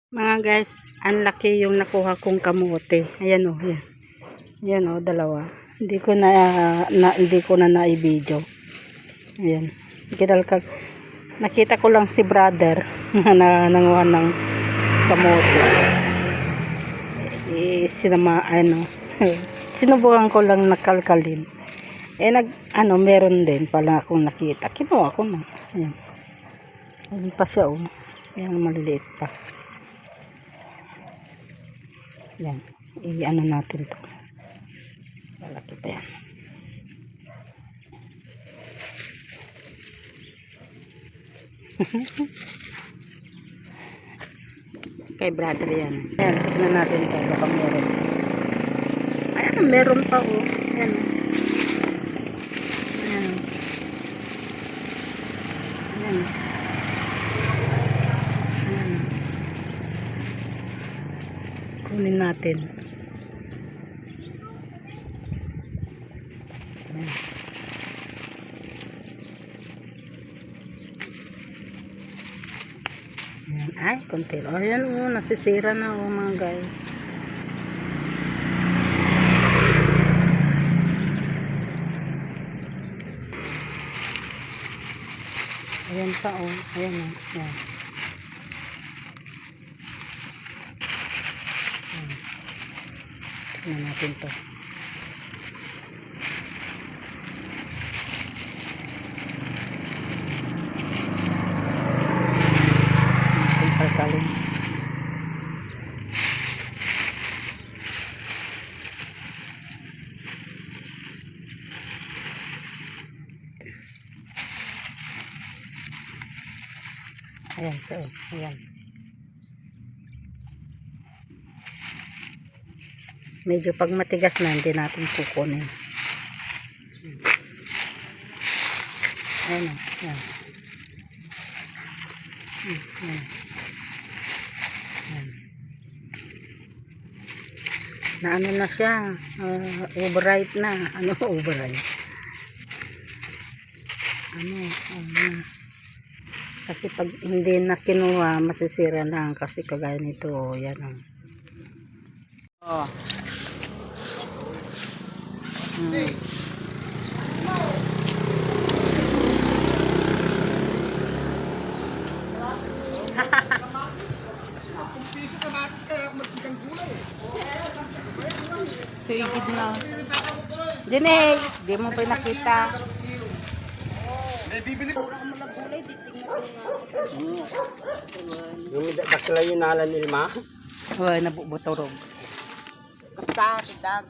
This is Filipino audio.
Mga guys, ang laki yung nakuha kong kamote. Ayan o, yan. Yan o, dalawa. Hindi ko na na-video. Ayan. Nakita ko lang si brother na nanguha ng kamote. Sinubukan ko lang nakalkalin. Meron din pala akong nakita. Kinuha ko na. Ayan. Ayan pa siya o. Ayan, maliliit pa. Yan. Natin to. Malaki pa yan. Kay brother yan. Yan. Tignan natin to. Baka meron. Ayan. Meron pa o. Yan. Ayan. Ayan. Kunin natin. Ayan. Ay, konti. Ayan o, nasisira na o mga guys. Ayan pa o. Ayan o. Ayan. Tignan natin to. Pagkalin. Ayan, so, ayan. Medyo pag matigas na, hindi natin kukunin. Ayan, ayan. Ayan. Ayan. Na ano na siya, overripe na. Ano overripe? Kasi pag hindi na kinuha, masisira na kasi kagaya nito, yan ang. Oh. Tuigid na. Jenny, di mo pa nakita. Yung bakla yung nalan nilma. Uy, nabubuturog. Basta, tidag.